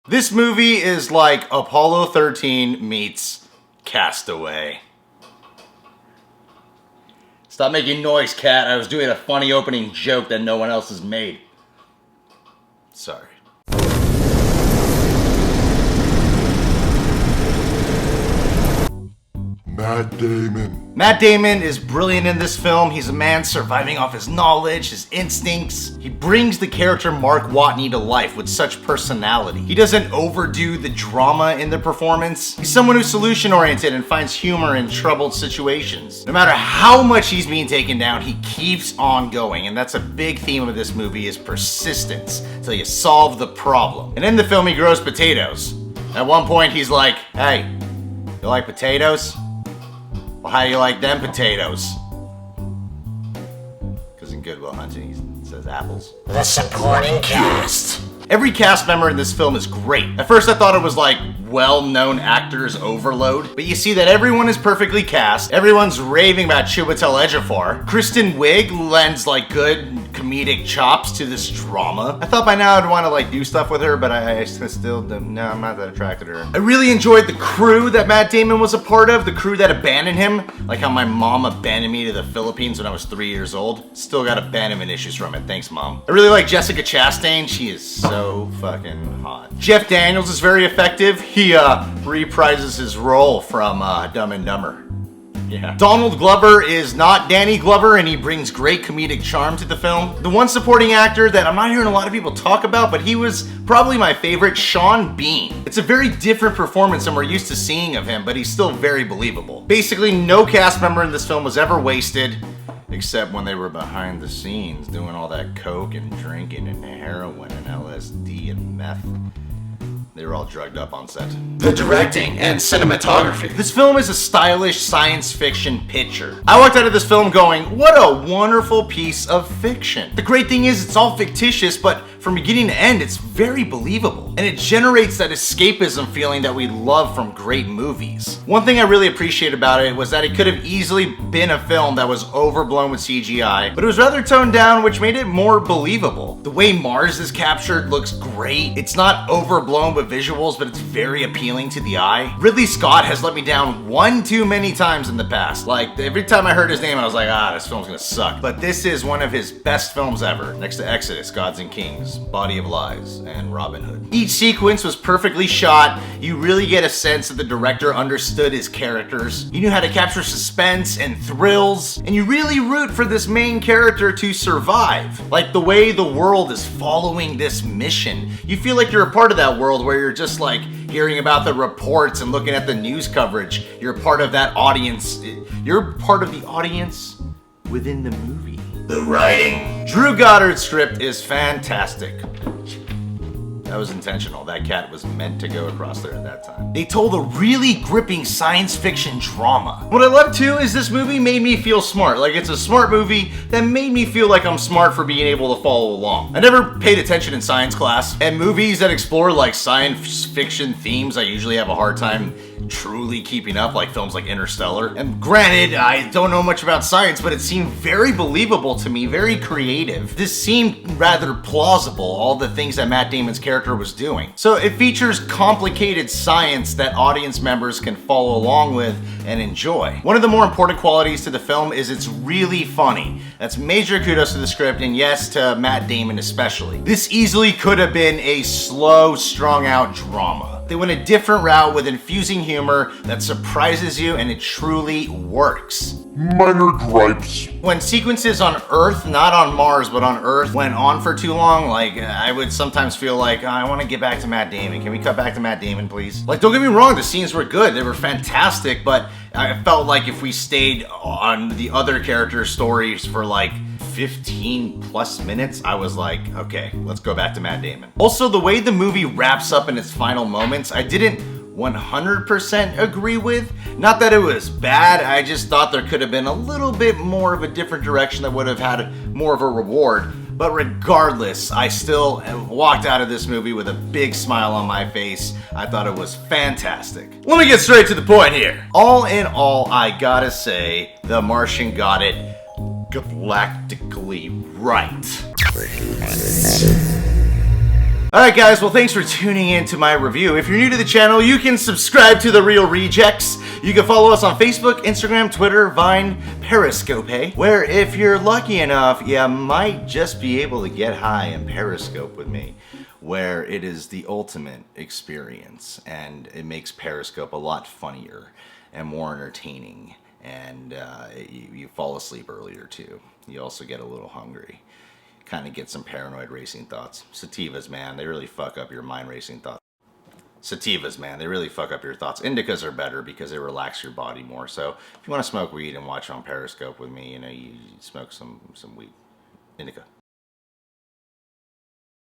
This movie is like Apollo 13 meets Castaway. Stop making noise, cat. I was doing a funny opening joke that no one else has made. Sorry. Matt Damon. Matt Damon is brilliant in this film. He's a man surviving off his knowledge, his instincts. He brings the character Mark Watney to life with such personality. He doesn't overdo the drama in the performance. He's someone who's solution-oriented and finds humor in troubled situations. No matter how much he's being taken down, he keeps on going, and that's a big theme of this movie is persistence until you solve the problem. And in the film, he grows potatoes. At one point, he's like, "Hey, you like potatoes? Well, how do you like them potatoes?" Because in Good Will Hunting, he says apples. The supporting cast. Every cast member in this film is great. At first I thought it was like well-known actors overload, but you see that everyone is perfectly cast. Everyone's raving about Chiwetel Ejiofor. Kristen Wiig lends like good comedic chops to this drama. I thought by now I'd want to like do stuff with her, but I still don't. No, I'm not that attracted to her. I really enjoyed the crew that Matt Damon was a part of, the crew that abandoned him, like how my mom abandoned me to the Philippines when I was 3 years old. Still got abandonment issues from it. Thanks, Mom. I really like Jessica Chastain. She is so fucking hot. Jeff Daniels is very effective. He reprises his role from Dumb and Dumber. Yeah. Donald Glover is not Danny Glover, and he brings great comedic charm to the film. The one supporting actor that I'm not hearing a lot of people talk about, but he was probably my favorite, Sean Bean. It's a very different performance than we're used to seeing of him, but he's still very believable. Basically, no cast member in this film was ever wasted, except when they were behind the scenes doing all that coke and drinking and heroin and LSD and meth. They were all drugged up on set. The directing and cinematography. This film is a stylish science fiction picture. I walked out of this film going, what a wonderful piece of fiction. The great thing is it's all fictitious, but from beginning to end, it's very believable. And it generates that escapism feeling that we love from great movies. One thing I really appreciate about it was that it could have easily been a film that was overblown with CGI, but it was rather toned down, which made it more believable. The way Mars is captured looks great. It's not overblown with visuals, but it's very appealing to the eye. Ridley Scott has let me down one too many times in the past. Like, every time I heard his name, I was like, this film's gonna suck. But this is one of his best films ever, next to Exodus, Gods and Kings, Body of Lies, and Robin Hood. Each sequence was perfectly shot. You really get a sense that the director understood his characters. You knew how to capture suspense and thrills, and you really root for this main character to survive. Like the way the world is following this mission. You feel like you're a part of that world where you're just like hearing about the reports and looking at the news coverage. You're part of that audience. You're part of the audience within the movie. The writing. Drew Goddard's script is fantastic. That was intentional. That cat was meant to go across there at that time. They told a really gripping science fiction drama. What I love too is this movie made me feel smart. Like it's a smart movie that made me feel like I'm smart for being able to follow along. I never paid attention in science class, and movies that explore like science fiction themes I usually have a hard time truly keeping up, like films like Interstellar. And granted, I don't know much about science, but it seemed very believable to me, very creative. This seemed rather plausible, all the things that Matt Damon's character was doing. So it features complicated science that audience members can follow along with and enjoy. One of the more important qualities to the film is it's really funny. That's major kudos to the script, and yes, to Matt Damon especially. This easily could have been a slow, strung out drama. They went a different route with infusing humor that surprises you, and it truly works. Minor gripes. When sequences on Earth, not on Mars, but on Earth, went on for too long, like, I would sometimes feel like, I want to get back to Matt Damon. Can we cut back to Matt Damon, please? Like, don't get me wrong, the scenes were good. They were fantastic, but I felt like if we stayed on the other character stories for like 15 plus minutes, I was like, okay, let's go back to Matt Damon. Also, the way the movie wraps up in its final moments, I didn't 100% agree with. Not that it was bad, I just thought there could have been a little bit more of a different direction that would have had more of a reward. But regardless, I still walked out of this movie with a big smile on my face. I thought it was fantastic. Let me get straight to the point here. All in all, I gotta say, The Martian got it galactically right. Alright guys, well thanks for tuning in to my review. If you're new to the channel, you can subscribe to The Real Rejects. You can follow us on Facebook, Instagram, Twitter, Vine, Periscope, where if you're lucky enough, you might just be able to get high and Periscope with me, where it is the ultimate experience, and it makes Periscope a lot funnier and more entertaining, and you fall asleep earlier too. You also get a little hungry. Kind of get some paranoid racing thoughts. Sativas, man, they really fuck up your mind racing thoughts. Sativas, man, they really fuck up your thoughts. Indicas are better because they relax your body more. So if you want to smoke weed and watch on Periscope with me, you smoke some weed. Indica.